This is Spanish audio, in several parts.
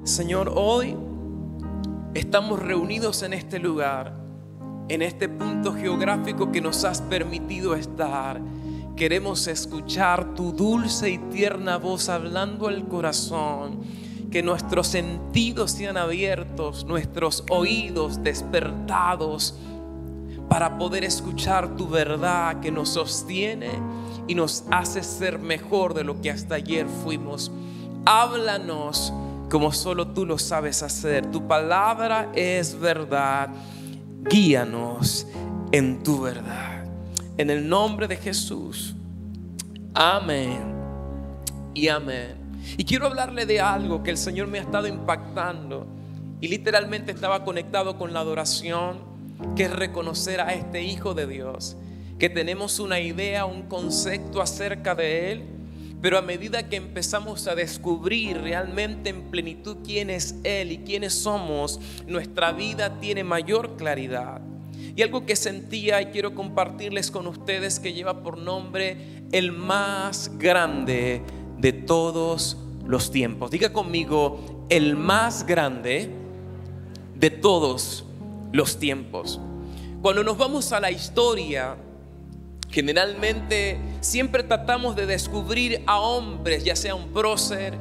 Señor, hoy estamos reunidos en este lugar, en este punto geográfico que nos has permitido estar. Queremos escuchar tu dulce y tierna voz hablando al corazón. Que nuestros sentidos sean abiertos, nuestros oídos despertados, para poder escuchar tu verdad que nos sostiene y nos hace ser mejor de lo que hasta ayer fuimos. Háblanos como solo tú lo sabes hacer. Tu palabra es verdad. Guíanos en tu verdad. En el nombre de Jesús. Amén y amén. Y quiero hablarle de algo que el Señor me ha estado impactando. Y literalmente estaba conectado con la adoración, que es reconocer a este Hijo de Dios, que tenemos una idea, un concepto acerca de Él, pero a medida que empezamos a descubrir realmente en plenitud quién es Él y quiénes somos, nuestra vida tiene mayor claridad. Y algo que sentía y quiero compartirles con ustedes, que lleva por nombre el más grande de todos los tiempos. Diga conmigo, el más grande de todos los tiempos. Cuando nos vamos a la historia, generalmente siempre tratamos de descubrir a hombres, ya sea un prócer,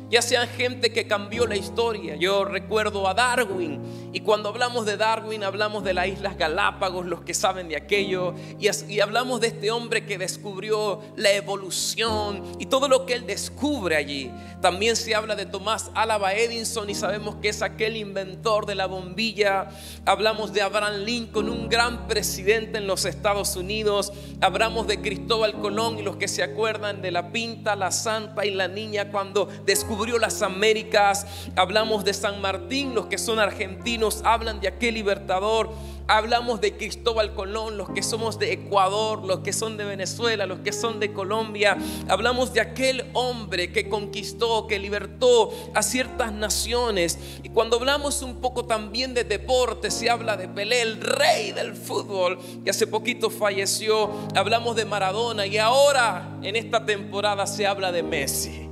ya sean gente que cambió la historia. Yo recuerdo a Darwin, y cuando hablamos de Darwin hablamos de las Islas Galápagos, los que saben de aquello, y hablamos de este hombre que descubrió la evolución y todo lo que él descubre allí. También se habla de Tomás Álava Edison, y sabemos que es aquel inventor de la bombilla. Hablamos de Abraham Lincoln, un gran presidente en los Estados Unidos. Hablamos de Cristóbal Colón, y los que se acuerdan de la Pinta, la Santa y la Niña cuando descubrió las Américas. Hablamos de San Martín, los que son argentinos hablan de aquel libertador. Hablamos de Cristóbal Colón, los que somos de Ecuador, los que son de Venezuela, los que son de Colombia. Hablamos de aquel hombre que conquistó, que libertó a ciertas naciones. Y cuando hablamos un poco también de deporte, se habla de Pelé, el rey del fútbol, que hace poquito falleció. Hablamos de Maradona, y ahora en esta temporada se habla de Messi,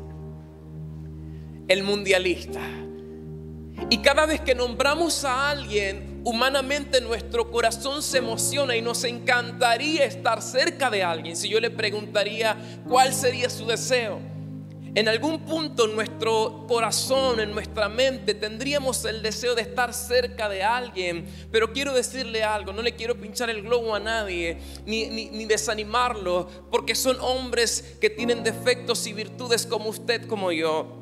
el mundialista. Y cada vez que nombramos a alguien, humanamente nuestro corazón se emociona y nos encantaría estar cerca de alguien. Si yo le preguntaría cuál sería su deseo, en algún punto en nuestro corazón, en nuestra mente, tendríamos el deseo de estar cerca de alguien. Pero quiero decirle algo, no le quiero pinchar el globo a nadie, ni desanimarlo, porque son hombres que tienen defectos y virtudes como usted, como yo.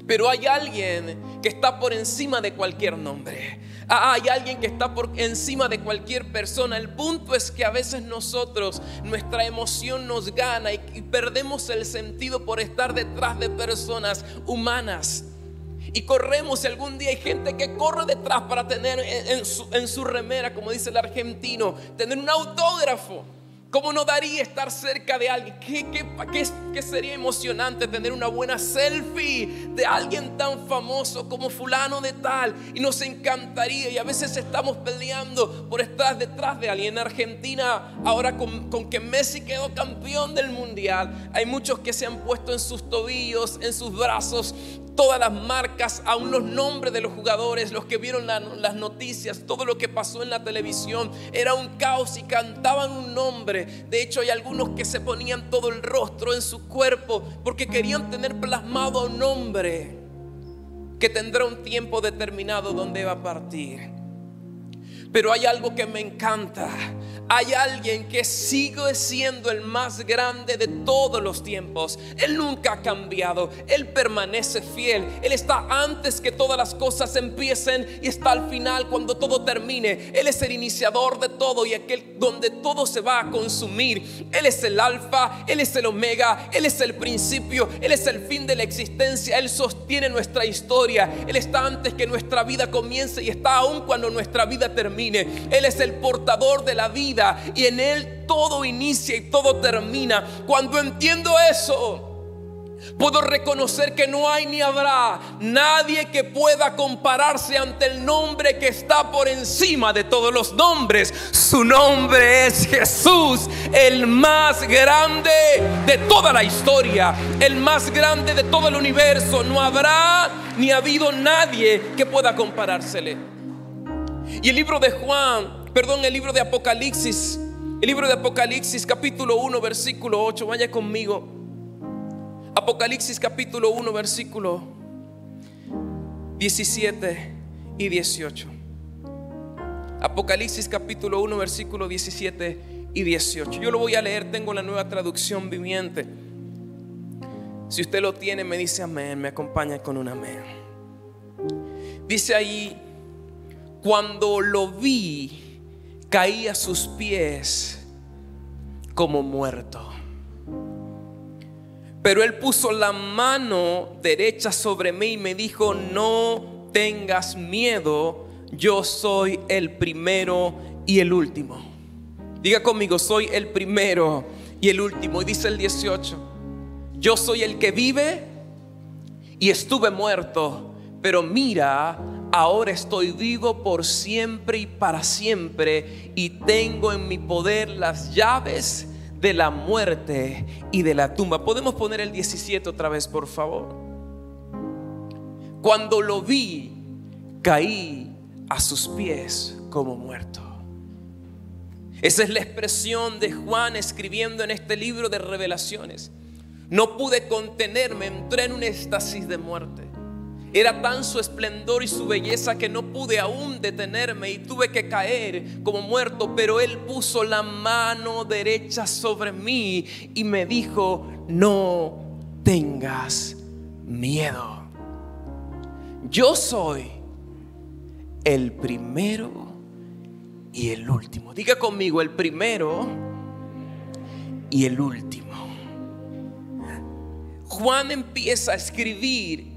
Pero hay alguien que está por encima de cualquier nombre. Hay alguien que está por encima de cualquier persona. El punto es que a veces nosotros, nuestra emoción nos gana y perdemos el sentido por estar detrás de personas humanas. Y corremos, y algún día hay gente que corre detrás para tener en su remera, como dice el argentino, tener un autógrafo. ¿Cómo no daría estar cerca de alguien? ¿Qué sería emocionante tener una buena selfie de alguien tan famoso como fulano de tal? Y nos encantaría, y a veces estamos peleando por estar detrás de alguien. En Argentina, ahora con que Messi quedó campeón del mundial, hay muchos que se han puesto en sus tobillos, en sus brazos, todas las marcas, aún los nombres de los jugadores. Los que vieron las noticias, todo lo que pasó en la televisión, era un caos y cantaban un nombre. De hecho, hay algunos que se ponían todo el rostro en su cuerpo porque querían tener plasmado a un hombre que tendrá un tiempo determinado donde va a partir. Pero hay algo que me encanta. Hay alguien que sigue siendo el más grande de todos los tiempos. Él nunca ha cambiado. Él permanece fiel. Él está antes que todas las cosas empiecen y está al final cuando todo termine. Él es el iniciador de todo y aquel donde todo se va a consumir. Él es el alfa, Él es el omega, Él es el principio, Él es el fin de la existencia. Él sostiene nuestra historia. Él está antes que nuestra vida comience y está aún cuando nuestra vida termine. Él es el portador de la vida y en Él todo inicia y todo termina. Cuando entiendo eso, puedo reconocer que no hay ni habrá nadie que pueda compararse ante el nombre que está por encima de todos los nombres. Su nombre es Jesús, el más grande de toda la historia, el más grande de todo el universo. No habrá ni ha habido nadie que pueda comparársele. Y el libro de el libro de Apocalipsis, capítulo 1, versículo 8, vaya conmigo. Apocalipsis capítulo 1, versículo 17 y 18. Apocalipsis capítulo 1, versículo 17 y 18. Yo lo voy a leer, tengo la Nueva Traducción Viviente. Si usted lo tiene, me dice amén, me acompaña con un amén. Dice ahí: cuando lo vi, caí a sus pies como muerto. Pero él puso la mano derecha sobre mí y me dijo: no tengas miedo, yo soy el primero y el último. Diga conmigo: soy el primero y el último. Y dice el 18: yo soy el que vive y estuve muerto, pero mira, ahora estoy vivo por siempre y para siempre, y tengo en mi poder las llaves de la muerte y de la tumba. ¿Podemos poner el 17 otra vez, por favor? Cuando lo vi, caí a sus pies como muerto. Esa es la expresión de Juan escribiendo en este libro de Revelaciones. No pude contenerme, entré en un éxtasis de muerte. Era tan su esplendor y su belleza que no pude aún detenerme y tuve que caer como muerto. Pero él puso la mano derecha sobre mí y me dijo: no tengas miedo. Yo soy el primero y el último. Diga conmigo: el primero y el último. Juan empieza a escribir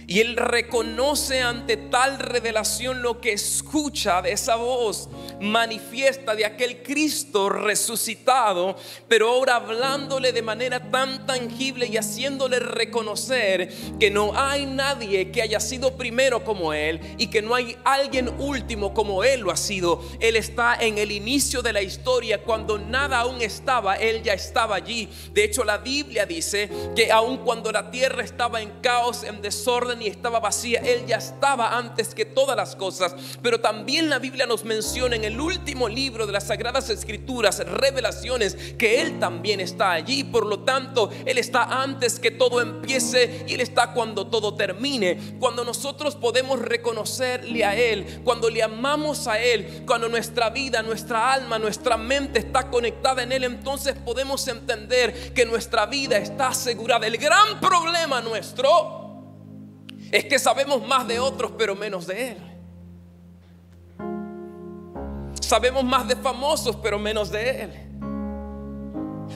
y él reconoce ante tal revelación lo que escucha de esa voz manifiesta de aquel Cristo resucitado, pero ahora hablándole de manera tan tangible y haciéndole reconocer que no hay nadie que haya sido primero como él y que no hay alguien último como él lo ha sido. Él está en el inicio de la historia, cuando nada aún estaba, él ya estaba allí. De hecho, la Biblia dice que aun cuando la tierra estaba en caos, en desorden y estaba vacía, él ya estaba antes que todas las cosas. Pero también la Biblia nos menciona en el último libro de las Sagradas Escrituras, Revelaciones, que él también está allí. Por lo tanto, él está antes que todo empiece y él está cuando todo termine. Cuando nosotros podemos reconocerle a él, cuando le amamos a él, cuando nuestra vida, nuestra alma, nuestra mente está conectada en él, entonces podemos entender que nuestra vida está asegurada. El gran problema nuestro es que sabemos más de otros pero menos de él. Sabemos más de famosos pero menos de él.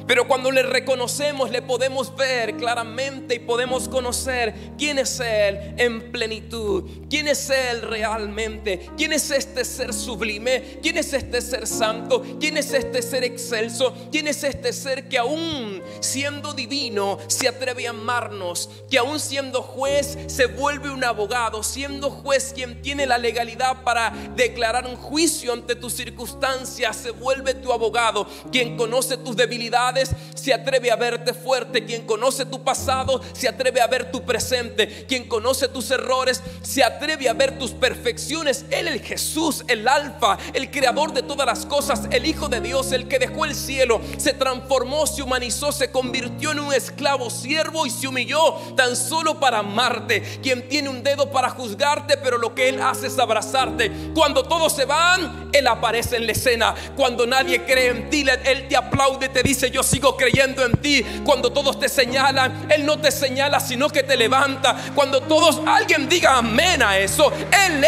Pero cuando le reconocemos, le podemos ver claramente y podemos conocer quién es él en plenitud, quién es él realmente, quién es este ser sublime, quién es este ser santo, quién es este ser excelso, quién es este ser que aún siendo divino se atreve a amarnos, que aún siendo juez se vuelve un abogado, siendo juez quien tiene la legalidad para declarar un juicio ante tus circunstancias, se vuelve tu abogado, quien conoce tus debilidades se atreve a verte fuerte, quien conoce tu pasado se atreve a ver tu presente, quien conoce tus errores se atreve a ver tus perfecciones. Él es Jesús, el Alfa, el creador de todas las cosas, el Hijo de Dios, el que dejó el cielo, se transformó, se humanizó, se convirtió en un esclavo siervo y se humilló tan solo para amarte, quien tiene un dedo para juzgarte, pero lo que él hace es abrazarte. Cuando todos se van, él aparece en la escena. Cuando nadie cree en ti, él te aplaude, te dice: yo sigo creyendo en ti. Cuando todos te señalan, él no te señala, sino que te levanta. Cuando todos, alguien diga amén a eso, él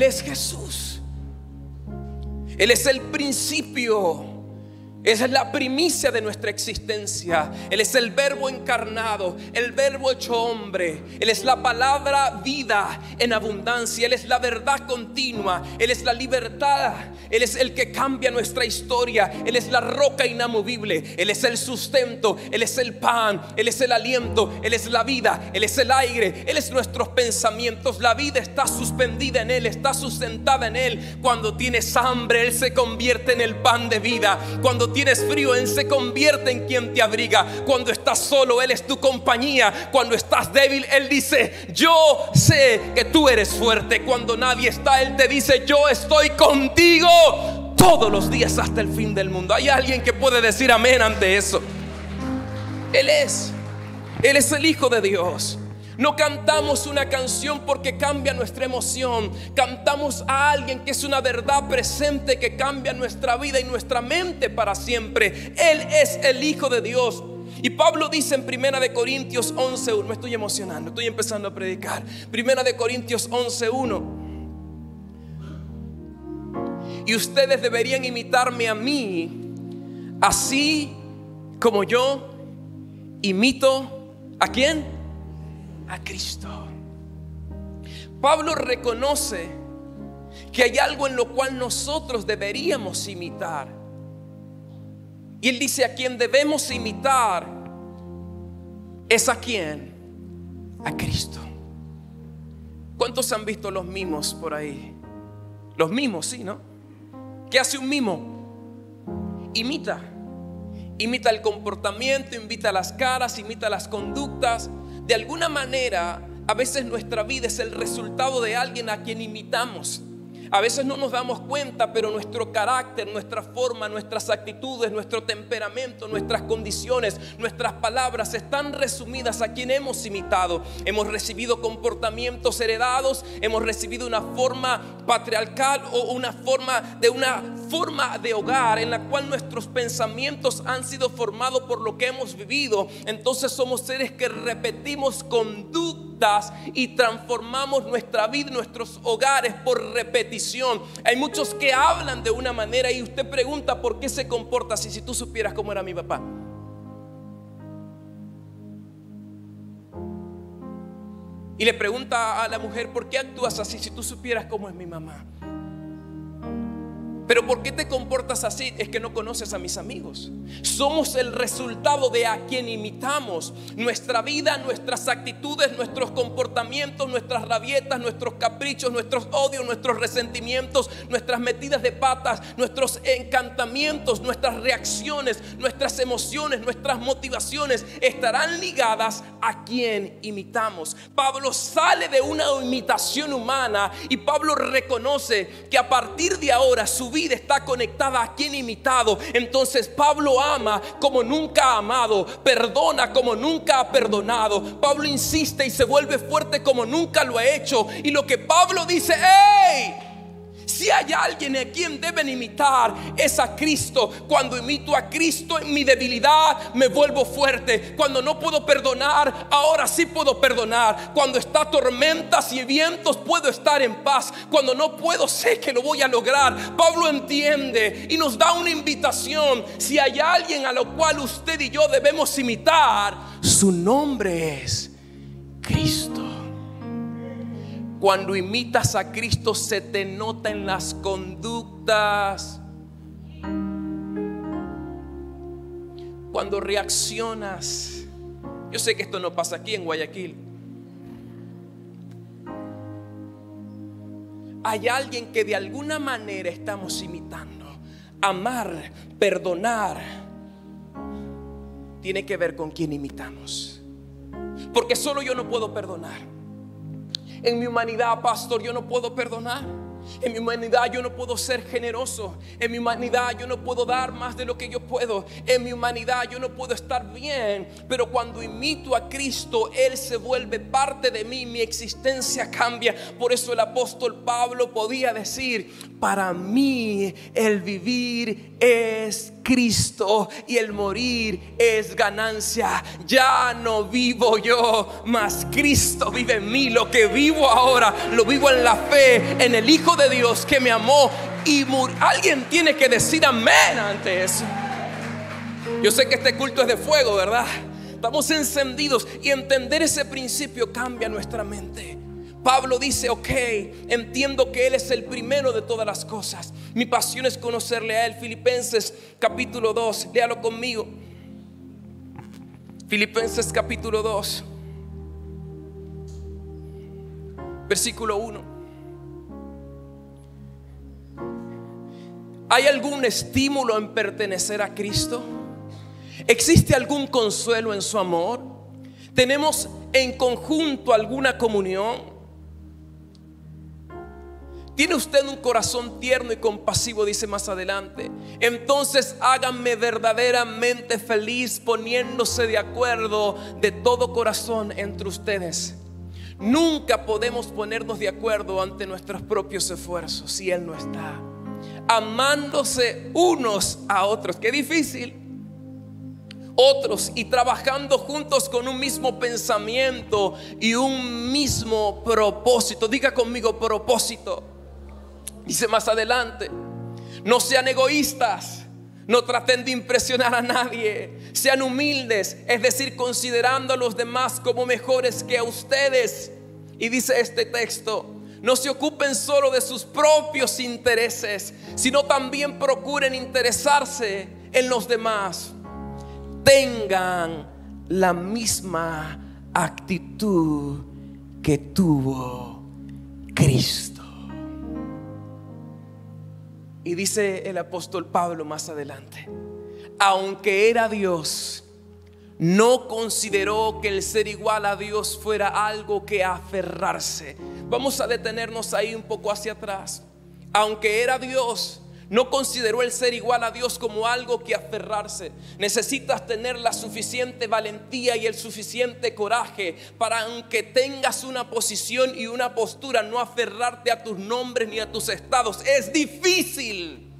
es Jesús. Él es el principio. Esa es la primicia de nuestra existencia. Él es el verbo encarnado, el verbo hecho hombre. Él es la palabra vida en abundancia. Él es la verdad continua. Él es la libertad. Él es el que cambia nuestra historia. Él es la roca inamovible. Él es el sustento. Él es el pan. Él es el aliento. Él es la vida. Él es el aire. Él es nuestros pensamientos. La vida está suspendida en Él, está sustentada en Él. Cuando tienes hambre, Él se convierte en el pan de vida. Cuando Cuando tienes frío, Él se convierte en quien te abriga. Cuando estás solo, Él es tu compañía. Cuando estás débil, Él dice: yo sé que tú eres fuerte. Cuando nadie está, Él te dice: yo estoy contigo todos los días hasta el fin del mundo. ¿Hay alguien que puede decir amén ante eso? Él es el Hijo de Dios. No cantamos una canción porque cambia nuestra emoción. Cantamos a alguien que es una verdad presente, que cambia nuestra vida y nuestra mente para siempre. Él es el Hijo de Dios. Y Pablo dice en 1 Corintios 11:1, me estoy emocionando, estoy empezando a predicar. 1 Corintios 11:1: y ustedes deberían imitarme a mí, así como yo imito ¿a quién? A Cristo. Pablo reconoce que hay algo en lo cual nosotros deberíamos imitar. Y él dice: a quien debemos imitar es ¿a quién? A Cristo. ¿Cuántos han visto los mimos por ahí? Los mimos, sí, ¿no? ¿Qué hace un mimo? Imita el comportamiento, imita las caras, imita las conductas. De alguna manera, a veces nuestra vida es el resultado de alguien a quien imitamos. A veces no nos damos cuenta, pero nuestro carácter, nuestra forma, nuestras actitudes, nuestro temperamento, nuestras condiciones, nuestras palabras están resumidas a quien hemos imitado. Hemos recibido comportamientos heredados, hemos recibido una forma patriarcal o una forma de hogar en la cual nuestros pensamientos han sido formados por lo que hemos vivido. Entonces somos seres que repetimos conductas y transformamos nuestra vida, nuestros hogares por repetición. Hay muchos que hablan de una manera y usted pregunta por qué se comporta así. Si tú supieras cómo era mi papá. Y le pregunta a la mujer: ¿por qué actúas así? Si tú supieras cómo es mi mamá. Pero ¿por qué te comportas así? Es que no conoces a mis amigos. Somos el resultado de a quien imitamos. Nuestra vida, nuestras actitudes, nuestros comportamientos, nuestras rabietas, nuestros caprichos, nuestros odios, nuestros resentimientos, nuestras metidas de patas, nuestros encantamientos, nuestras reacciones, nuestras emociones, nuestras motivaciones estarán ligadas a quien imitamos. Pablo sale de una imitación humana y Pablo reconoce que a partir de ahora su vida está conectada a quien imitado. Entonces Pablo ama como nunca ha amado, perdona como nunca ha perdonado. Pablo insiste y se vuelve fuerte como nunca lo ha hecho. Y lo que Pablo dice: ¡hey! Si hay alguien a quien deben imitar, es a Cristo. Cuando imito a Cristo en mi debilidad, me vuelvo fuerte. Cuando no puedo perdonar, ahora sí puedo perdonar. Cuando está tormentas y vientos, puedo estar en paz. Cuando no puedo, sé que lo voy a lograr. Pablo entiende y nos da una invitación. Si hay alguien a lo cual usted y yo debemos imitar, su nombre es Cristo. Cuando imitas a Cristo, se te nota en las conductas. Cuando reaccionas. Yo sé que esto no pasa aquí en Guayaquil. Hay alguien que de alguna manera estamos imitando. Amar, perdonar, tiene que ver con quién imitamos. Porque solo yo no puedo perdonar. En mi humanidad, pastor, yo no puedo perdonar. En mi humanidad yo no puedo ser generoso. En mi humanidad yo no puedo dar más de lo que yo puedo. En mi humanidad yo no puedo estar bien. Pero cuando imito a Cristo, Él se vuelve parte de mí. Mi existencia cambia. Por eso el apóstol Pablo podía decir: para mí el vivir es Cristo y el morir es ganancia. Ya no vivo yo, mas Cristo vive en mí. Lo que vivo ahora lo vivo en la fe en el Hijo de Dios que me amó y murió. Alguien tiene que decir amén ante eso. Yo sé que este culto es de fuego, ¿verdad? Estamos encendidos y entender ese principio cambia nuestra mente. Pablo dice: ok, entiendo que Él es el primero de todas las cosas. Mi pasión es conocerle a Él. Filipenses capítulo 2, léalo conmigo. Filipenses capítulo 2, versículo 1. ¿Hay algún estímulo en pertenecer a Cristo? ¿Existe algún consuelo en su amor? ¿Tenemos en conjunto alguna comunión? ¿Tiene usted un corazón tierno y compasivo? Dice más adelante. Entonces háganme verdaderamente feliz poniéndose de acuerdo de todo corazón entre ustedes. Nunca podemos ponernos de acuerdo ante nuestros propios esfuerzos si Él no está. Amándose unos a otros. Qué difícil. Otros, y trabajando juntos con un mismo pensamiento y un mismo propósito. Diga conmigo, propósito. Dice más adelante: no sean egoístas, no traten de impresionar a nadie, sean humildes, es decir, considerando a los demás como mejores que a ustedes. Y dice este texto: no se ocupen solo de sus propios intereses, sino también procuren interesarse en los demás. Tengan la misma actitud que tuvo Cristo. Y dice el apóstol Pablo más adelante: aunque era Dios, no consideró que el ser igual a Dios fuera algo que aferrarse. Vamos a detenernos ahí un poco hacia atrás. Aunque era Dios, no consideró el ser igual a Dios como algo que aferrarse. Necesitas tener la suficiente valentía y el suficiente coraje para, aunque tengas una posición y una postura, no aferrarte a tus nombres ni a tus estados. Es difícil,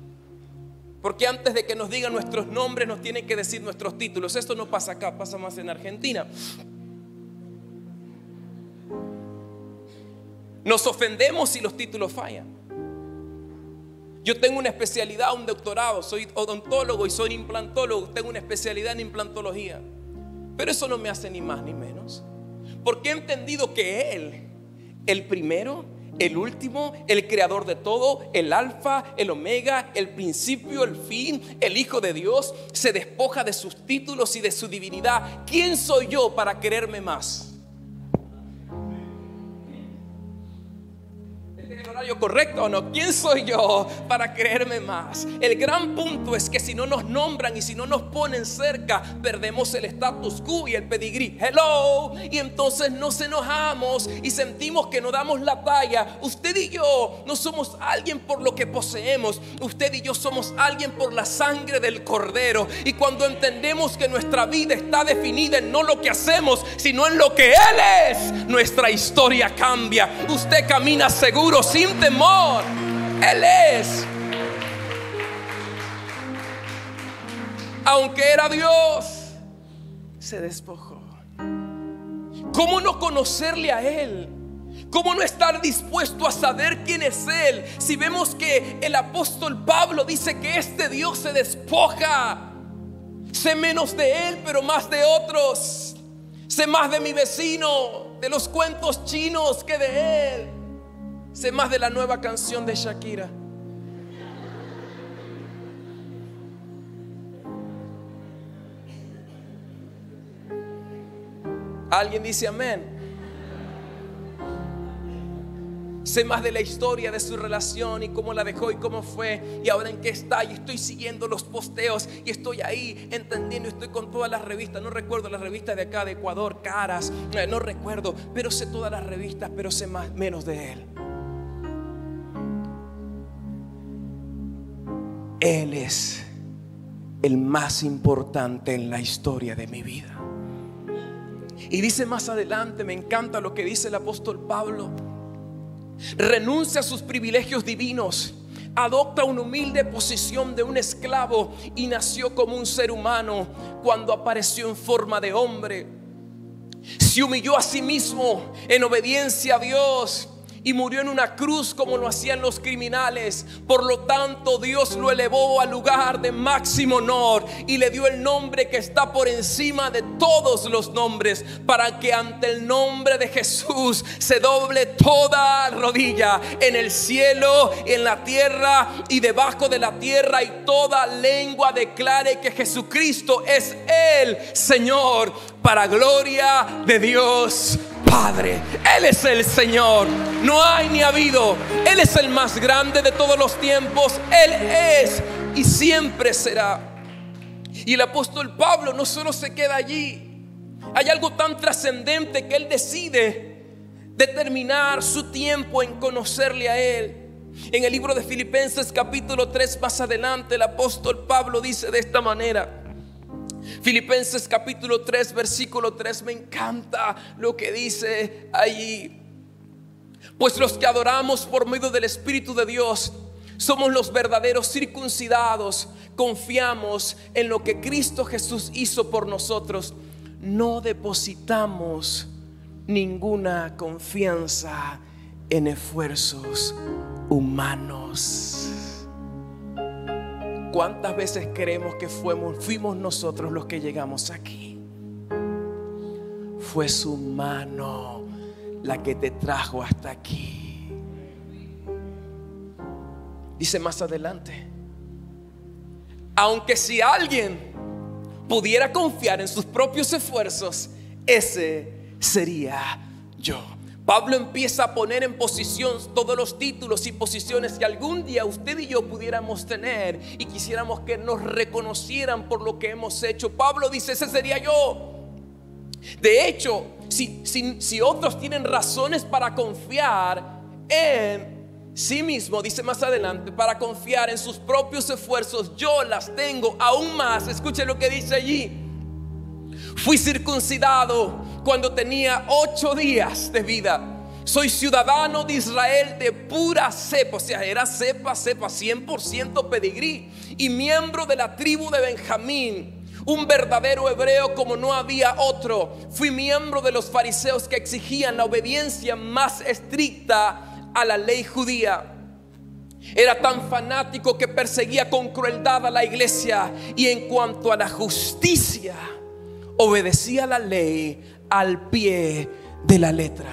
porque antes de que nos digan nuestros nombres nos tienen que decir nuestros títulos. Esto no pasa acá, pasa más en Argentina. Nos ofendemos si los títulos fallan. Yo tengo una especialidad, un doctorado, soy odontólogo y soy implantólogo. Tengo una especialidad en implantología. Pero eso no me hace ni más ni menos, porque he entendido que Él, el primero, el último, el creador de todo, el alfa, el omega, el principio, el fin, el Hijo de Dios, se despoja de sus títulos y de su divinidad. ¿Quién soy yo para quererme más? ¿Es el horario correcto o no? ¿Quién soy yo para creerme más? El gran punto es que si no nos nombran y si no nos ponen cerca, perdemos el status quo y el pedigrí. Hello. Y entonces nos enojamos y sentimos que no damos la talla. Usted y yo no somos alguien por lo que poseemos. Usted y yo somos alguien por la sangre del Cordero. Y cuando entendemos que nuestra vida está definida en no lo que hacemos, sino en lo que Él es, nuestra historia cambia. Usted camina seguro, sin temor. Él es. Aunque era Dios, se despojó. ¿Cómo no conocerle a Él? ¿Cómo no estar dispuesto a saber quién es Él? Si vemos que el apóstol Pablo dice que este Dios se despoja. Sé menos de Él, pero más de otros. Sé más de mi vecino, de los cuentos chinos, que de Él. Sé más de la nueva canción de Shakira. ¿Alguien dice amén? Sé más de la historia de su relación y cómo la dejó y cómo fue y ahora en qué está. Y estoy siguiendo los posteos y estoy ahí entendiendo. Estoy con todas las revistas. No recuerdo las revistas de acá de Ecuador, Caras, no recuerdo, pero sé todas las revistas, pero sé menos de Él. Él es el más importante en la historia de mi vida. Y dice más adelante, me encanta lo que dice el apóstol Pablo: renuncia a sus privilegios divinos, adopta una humilde posición de un esclavo y nació como un ser humano. Cuando apareció en forma de hombre, se humilló a sí mismo en obediencia a Dios y murió en una cruz como lo hacían los criminales. Por lo tanto, Dios lo elevó al lugar de máximo honor y le dio el nombre que está por encima de todos los nombres, para que ante el nombre de Jesús se doble toda rodilla en el cielo, en la tierra y debajo de la tierra, y toda lengua declare que Jesucristo es el Señor, para gloria de Dios Padre. Él es el Señor. No hay ni ha habido. Él es el más grande de todos los tiempos. Él es y siempre será. Y el apóstol Pablo no solo se queda allí. Hay algo tan trascendente que él decide determinar su tiempo en conocerle a Él. En el libro de Filipenses capítulo 3 más adelante, el apóstol Pablo dice de esta manera. Filipenses capítulo 3 versículo 3, me encanta lo que dice allí. Pues los que adoramos por medio del Espíritu de Dios somos los verdaderos circuncidados. Confiamos en lo que Cristo Jesús hizo por nosotros. No depositamos ninguna confianza en esfuerzos humanos. ¿Cuántas veces creemos que fuimos nosotros los que llegamos aquí? Fue su mano la que te trajo hasta aquí. Dice más adelante: aunque si alguien pudiera confiar en sus propios esfuerzos, ese sería yo. Pablo empieza a poner en posición todos los títulos y posiciones que algún día usted y yo pudiéramos tener y quisiéramos que nos reconocieran por lo que hemos hecho. Pablo dice: ese sería yo. De hecho, si otros tienen razones para confiar en sí mismo, dice más adelante, para confiar en sus propios esfuerzos, yo las tengo aún más. Escuche lo que dice allí: fui circuncidado cuando tenía 8 días de vida. Soy ciudadano de Israel de pura cepa. O sea, era cepa 100% pedigrí. Y miembro de la tribu de Benjamín, un verdadero hebreo como no había otro. Fui miembro de los fariseos que exigían la obediencia más estricta a la ley judía. Era tan fanático que perseguía con crueldad a la iglesia. Y en cuanto a la justicia, obedecía la ley al pie de la letra.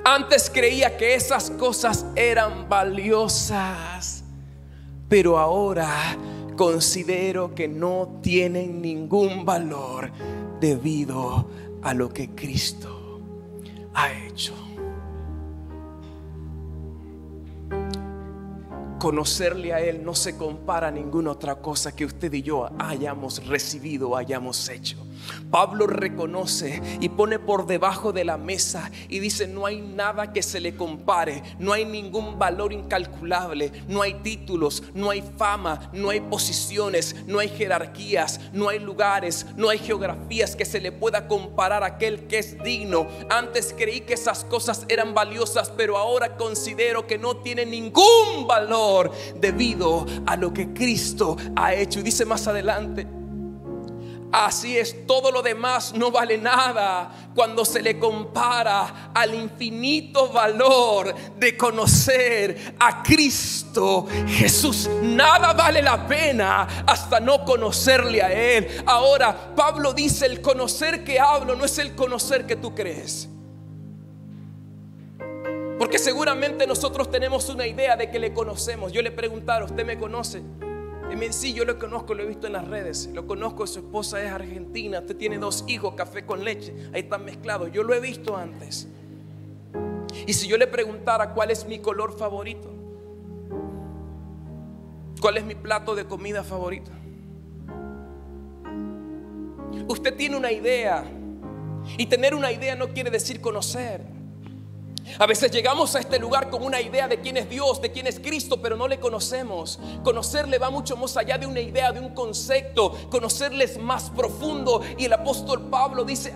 Antes creía que esas cosas eran valiosas, pero ahora considero que no tienen ningún valor debido a lo que Cristo ha hecho. Conocerle a Él no se compara a ninguna otra cosa que usted y yo hayamos recibido o hayamos hecho. Pablo reconoce y pone por debajo de la mesa y dice: no hay nada que se le compare, no hay ningún valor incalculable, no hay títulos, no hay fama, no hay posiciones, no hay jerarquías, no hay lugares, no hay geografías que se le pueda comparar a aquel que es digno. Antes creí que esas cosas eran valiosas, pero ahora considero que no tienen ningún valor debido a lo que Cristo ha hecho. Y dice más adelante: así es, todo lo demás no vale nada cuando se le compara al infinito valor de conocer a Cristo Jesús. Nada vale la pena hasta no conocerle a Él. Ahora, Pablo dice: el conocer que hablo no es el conocer que tú crees. Porque seguramente nosotros tenemos una idea de que le conocemos. Yo le preguntara: ¿usted me conoce? Y me dice: sí, yo lo conozco, lo he visto en las redes, lo conozco, su esposa es argentina, usted tiene 2 hijos, café con leche, ahí están mezclados, yo lo he visto antes. Y si yo le preguntara cuál es mi color favorito, cuál es mi plato de comida favorito, usted tiene una idea. Y tener una idea no quiere decir conocer. A veces llegamos a este lugar con una idea de quién es Dios, de quién es Cristo, pero no le conocemos. Conocerle va mucho más allá de una idea, de un concepto. Conocerle es más profundo. Y el apóstol Pablo dice: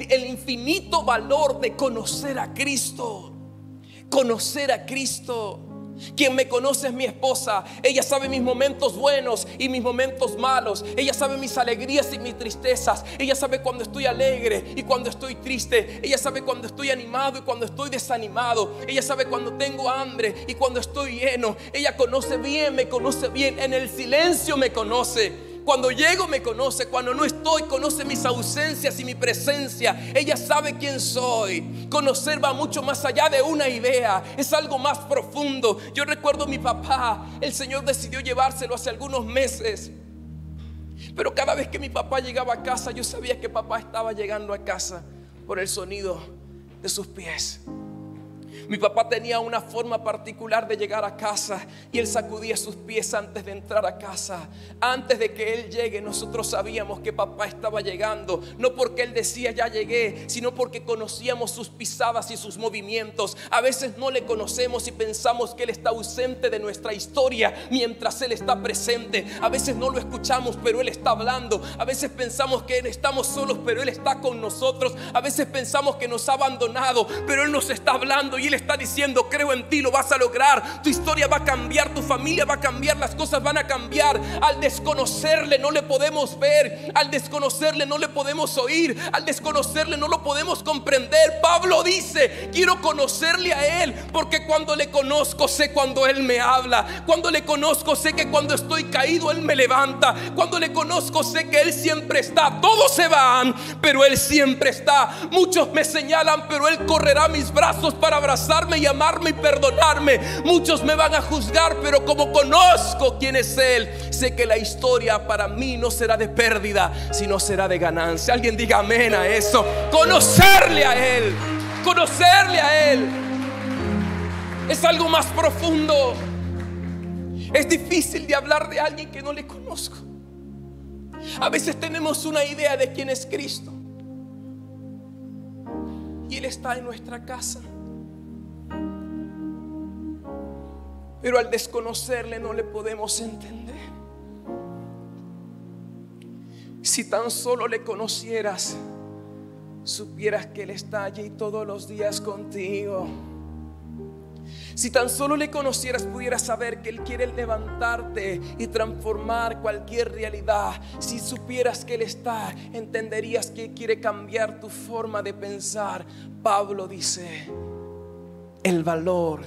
el infinito valor de conocer a Cristo. Conocer a Cristo. Quien me conoce es mi esposa. Ella sabe mis momentos buenos y mis momentos malos. Ella sabe mis alegrías y mis tristezas. Ella sabe cuando estoy alegre y cuando estoy triste. Ella sabe cuando estoy animado y cuando estoy desanimado. Ella sabe cuando tengo hambre y cuando estoy lleno. Ella conoce bien, me conoce bien. En el silencio me conoce. Cuando llego me conoce, cuando no estoy conoce mis ausencias y mi presencia. Ella sabe quién soy. Conocer va mucho más allá de una idea, es algo más profundo. Yo recuerdo a mi papá, el Señor decidió llevárselo hace algunos meses, pero cada vez que mi papá llegaba a casa, yo sabía que papá estaba llegando a casa por el sonido de sus pies. Mi papá tenía una forma particular de llegar a casa y él sacudía sus pies antes de entrar a casa. Antes de que él llegue, nosotros sabíamos que papá estaba llegando, no porque él decía ya llegué, sino porque conocíamos sus pisadas y sus movimientos. A veces no le conocemos y pensamos que él está ausente de nuestra historia mientras él está presente. A veces no lo escuchamos, pero él está hablando. A veces pensamos que estamos solos, pero él está con nosotros. A veces pensamos que nos ha abandonado, pero él nos está hablando y él está diciendo: creo en ti, lo vas a lograr, tu historia va a cambiar, tu familia va a cambiar, las cosas van a cambiar. Al desconocerle no le podemos ver, al desconocerle no le podemos oír, al desconocerle no lo podemos comprender. Pablo dice: quiero conocerle a él, porque cuando le conozco sé cuando él me habla, cuando le conozco sé que cuando estoy caído él me levanta, cuando le conozco sé que él siempre está. Todos se van, pero él siempre está. Muchos me señalan, pero él correrá a mis brazos para abrazarme y amarme y perdonarme. Muchos me van a juzgar, pero como conozco quién es él, sé que la historia para mí no será de pérdida, sino será de ganancia. Alguien diga amén a eso. Conocerle a él, conocerle a él es algo más profundo. Es difícil de hablar de alguien que no le conozco. A veces tenemos una idea de quién es Cristo y él está en nuestra casa, pero al desconocerle no le podemos entender. Si tan solo le conocieras, supieras que él está allí todos los días contigo. Si tan solo le conocieras, pudieras saber que él quiere levantarte y transformar cualquier realidad. Si supieras que él está, entenderías que quiere cambiar tu forma de pensar. Pablo dice: el valor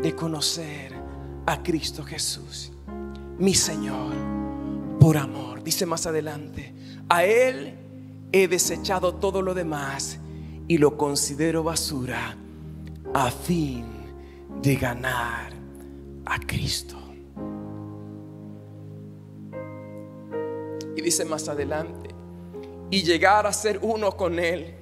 de conocer a Cristo Jesús, mi Señor, por amor. Dice más adelante: a Él he desechado todo lo demás y lo considero basura a fin de ganar a Cristo. Y dice más adelante: y llegar a ser uno con Él.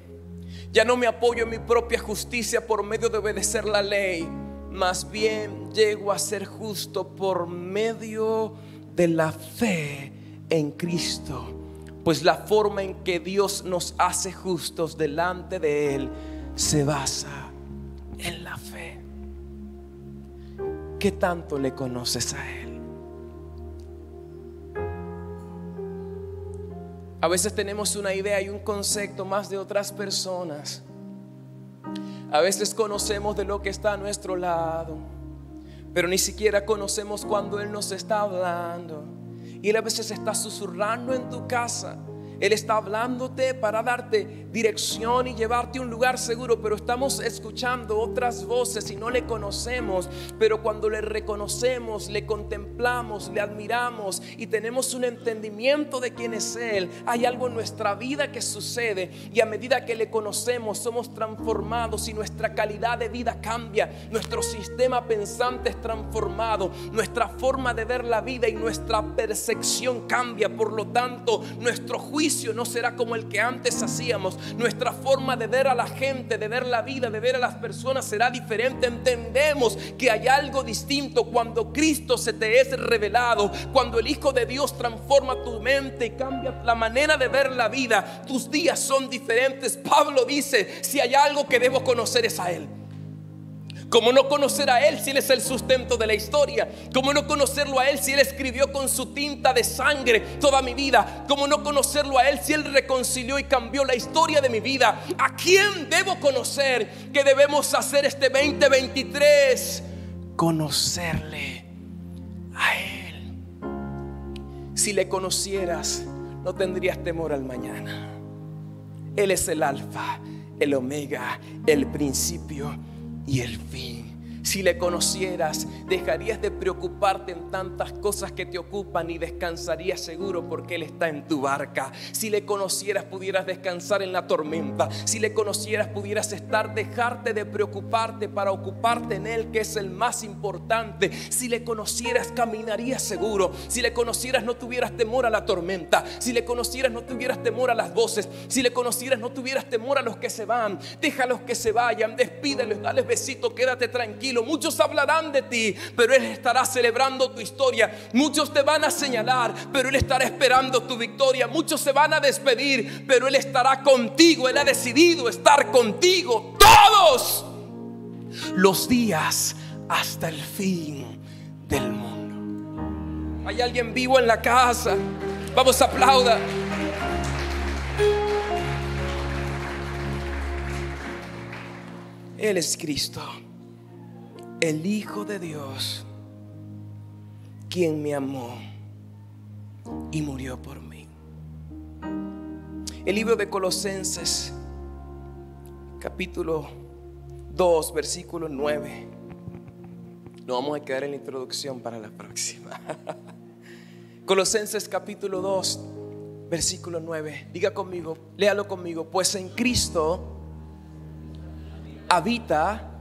Ya no me apoyo en mi propia justicia por medio de obedecer la ley, más bien llego a ser justo por medio de la fe en Cristo. Pues la forma en que Dios nos hace justos delante de Él se basa en la fe. ¿Qué tanto le conoces a Él? A veces tenemos una idea y un concepto más de otras personas. A veces conocemos de lo que está a nuestro lado, pero ni siquiera conocemos cuando Él nos está hablando. Y Él a veces está susurrando en tu casa. Él está hablándote para darte dirección y llevarte a un lugar seguro, pero estamos escuchando otras voces y no le conocemos. Pero cuando le reconocemos, le contemplamos, le admiramos y tenemos un entendimiento de quién es Él, hay algo en nuestra vida que sucede, y a medida que le conocemos somos transformados y nuestra calidad de vida cambia. Nuestro sistema pensante es transformado, nuestra forma de ver la vida y nuestra percepción cambia. Por lo tanto, nuestro juicio no será como el que antes hacíamos. Nuestra forma de ver a la gente, de ver la vida, de ver a las personas será diferente. Entendemos que hay algo distinto cuando Cristo se te es revelado, cuando el Hijo de Dios transforma tu mente y cambia la manera de ver la vida. Tus días son diferentes. Pablo dice: si hay algo que debo conocer es a Él. ¿Cómo no conocer a Él si Él es el sustento de la historia? ¿Cómo no conocerlo a Él si Él escribió con su tinta de sangre toda mi vida? ¿Cómo no conocerlo a Él si Él reconcilió y cambió la historia de mi vida? ¿A quién debo conocer? ¿Qué debemos hacer este 2023? Conocerle a Él. Si le conocieras, no tendrías temor al mañana. Él es el alfa, el omega, el principio y el fin. Si le conocieras, dejarías de preocuparte en tantas cosas que te ocupan y descansarías seguro porque Él está en tu barca. Si le conocieras, pudieras descansar en la tormenta. Si le conocieras, pudieras dejarte de preocuparte para ocuparte en Él, que es el más importante. Si le conocieras, caminarías seguro. Si le conocieras, no tuvieras temor a la tormenta. Si le conocieras, no tuvieras temor a las voces. Si le conocieras, no tuvieras temor a los que se van. Déjalos que se vayan, despídelos, dales besito, quédate tranquilo. Muchos hablarán de ti, pero Él estará celebrando tu historia. Muchos te van a señalar, pero Él estará esperando tu victoria. Muchos se van a despedir, pero Él estará contigo. Él ha decidido estar contigo todos los días hasta el fin del mundo. ¿Hay alguien vivo en la casa? Vamos, aplauda. Él es Cristo, el Hijo de Dios, quien me amó y murió por mí. El libro de Colosenses, capítulo 2, versículo 9. Nos vamos a quedar en la introducción para la próxima. Colosenses capítulo 2, versículo 9. Diga conmigo, léalo conmigo. Pues en Cristo habita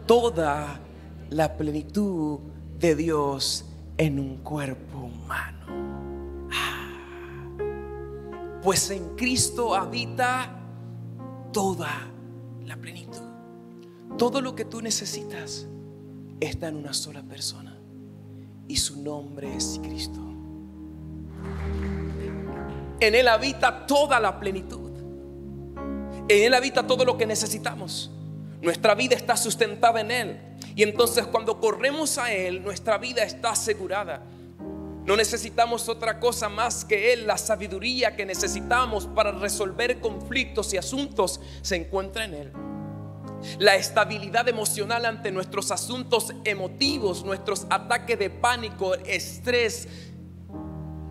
toda la plenitud de Dios en un cuerpo humano. Pues en Cristo habita toda la plenitud. Todo lo que tú necesitas está en una sola persona, y su nombre es Cristo. En Él habita toda la plenitud. En Él habita todo lo que necesitamos. Nuestra vida está sustentada en Él. Y entonces cuando corremos a Él, nuestra vida está asegurada. No necesitamos otra cosa más que Él. La sabiduría que necesitamos para resolver conflictos y asuntos se encuentra en Él. La estabilidad emocional ante nuestros asuntos emotivos, nuestros ataques de pánico, estrés,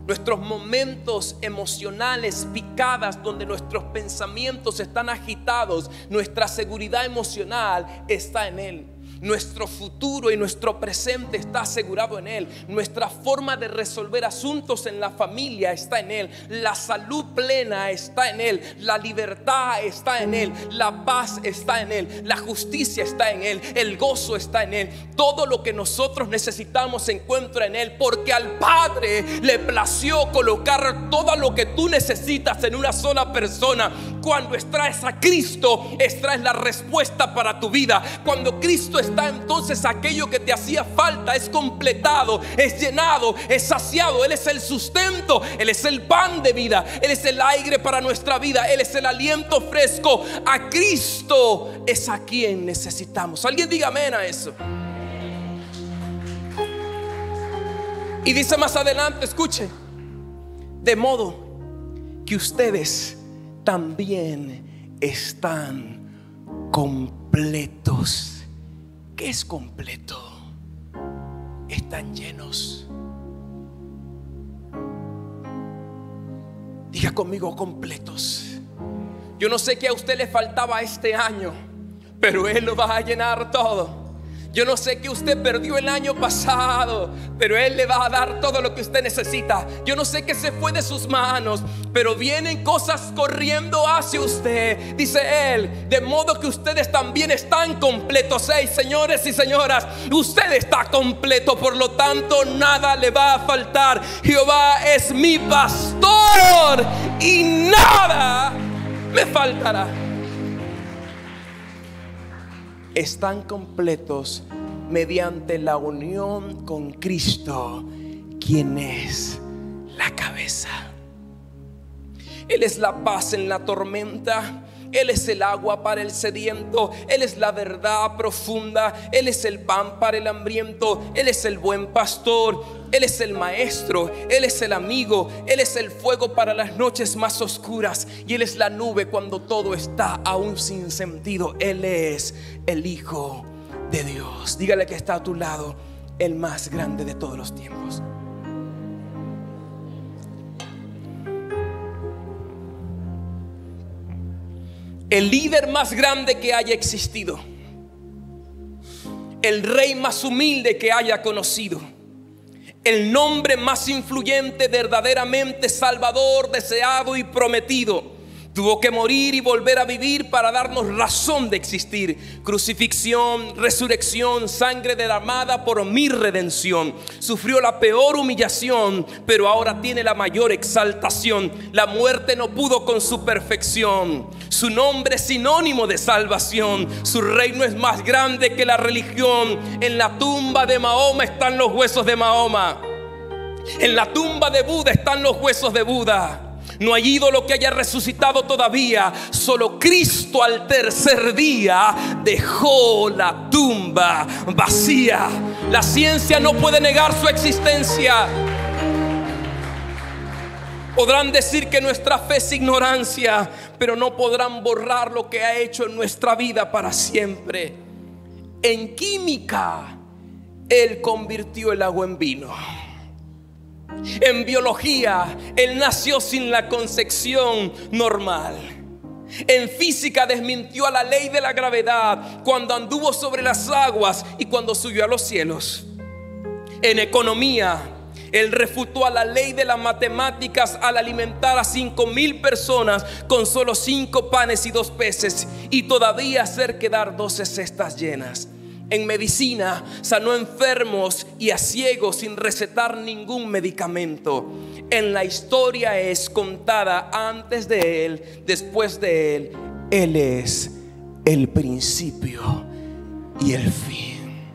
nuestros momentos emocionales, picadas donde nuestros pensamientos están agitados, nuestra seguridad emocional está en Él. Nuestro futuro y nuestro presente está asegurado en Él. Nuestra forma de resolver asuntos en la familia está en Él. La salud plena está en Él. La libertad está en Él. La paz está en Él. La justicia está en Él. El gozo está en Él. Todo lo que nosotros necesitamos se encuentra en Él, porque al Padre le plació colocar todo lo que tú necesitas en una sola persona. Cuando extraes a Cristo, extraes la respuesta para tu vida. Cuando Cristo está, entonces aquello que te hacía falta es completado, es llenado, es saciado. Él es el sustento, Él es el pan de vida, Él es el aire para nuestra vida, Él es el aliento fresco. A Cristo es a quien necesitamos. Alguien diga amén a eso. Y dice más adelante, escuche: de modo que ustedes también están completos. ¿Qué es completo? Están llenos. Diga conmigo, completos. Yo no sé qué a usted le faltaba este año, pero Él lo va a llenar todo. Yo no sé qué usted perdió el año pasado, pero Él le va a dar todo lo que usted necesita. Yo no sé qué se fue de sus manos, pero vienen cosas corriendo hacia usted. Dice Él, de modo que ustedes también están completos. Señores y señoras, usted está completo, por lo tanto nada le va a faltar. Jehová es mi pastor y nada me faltará. Están completos mediante la unión con Cristo, quien es la cabeza. Él es la paz en la tormenta. Él es el agua para el sediento. Él es la verdad profunda. Él es el pan para el hambriento. Él es el buen pastor. Él es el maestro. Él es el amigo. Él es el fuego para las noches más oscuras. Y Él es la nube cuando todo está aún sin sentido. Él es el Hijo de Dios. Dígale que está a tu lado: el más grande de todos los tiempos. El líder más grande que haya existido. el rey más humilde que haya conocido, el nombre más influyente, verdaderamente salvador, deseado y prometido, tuvo que morir y volver a vivir para darnos razón de existir. Crucifixión, resurrección, sangre derramada por mi redención. Sufrió la peor humillación, pero ahora tiene la mayor exaltación. La muerte no pudo con su perfección. Su nombre es sinónimo de salvación. Su reino es más grande que la religión. En la tumba de Mahoma están los huesos de Mahoma. En la tumba de Buda están los huesos de Buda. No hay ídolo que haya resucitado todavía. Solo Cristo al tercer día dejó la tumba vacía. La ciencia no puede negar su existencia. Podrán decir que nuestra fe es ignorancia, pero no podrán borrar lo que ha hecho en nuestra vida para siempre. En química, Él convirtió el agua en vino. En biología, Él nació sin la concepción normal. En física, desmintió a la ley de la gravedad cuando anduvo sobre las aguas y cuando subió a los cielos. En economía, Él refutó a la ley de las matemáticas al alimentar a 5,000 personas con solo 5 panes y 2 peces y todavía hacer quedar 12 cestas llenas. En medicina, sanó enfermos y a ciegos sin recetar ningún medicamento. En la historia es contada antes de Él, después de Él. Él es el principio y el fin.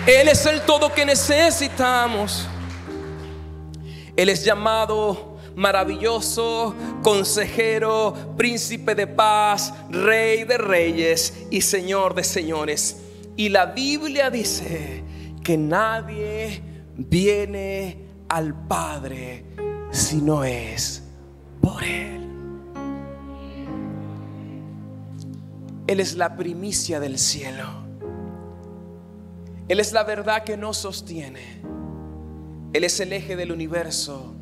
Él es el todo que necesitamos. Él es llamado maravilloso, consejero, príncipe de paz, rey de reyes y señor de señores. Y la Biblia dice que nadie viene al Padre si no es por Él. Él es la primicia del cielo. Él es la verdad que nos sostiene. Él es el eje del universo.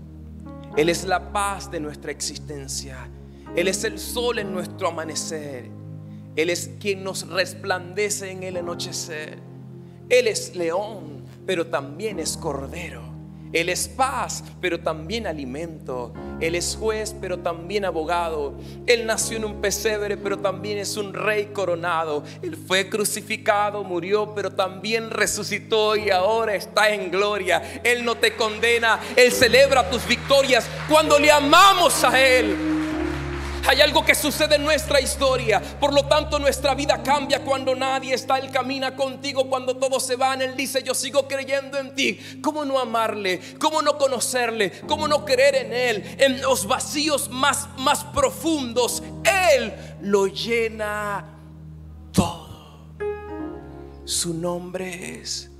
Él es la paz de nuestra existencia. Él es el sol en nuestro amanecer. Él es quien nos resplandece en el anochecer. Él es león, pero también es cordero. Él es paz, pero también alimento. Él es juez, pero también abogado. Él nació en un pesebre, pero también es un rey coronado. Él fue crucificado, murió, pero también resucitó y ahora está en gloria. Él no te condena, Él celebra tus victorias cuando le amamos a Él. Hay algo que sucede en nuestra historia. Por lo tanto, nuestra vida cambia cuando nadie está. Él camina contigo cuando todos se van. Él dice: yo sigo creyendo en ti. ¿Cómo no amarle? ¿Cómo no conocerle? ¿Cómo no creer en Él? En los vacíos más profundos, Él lo llena todo. Su nombre es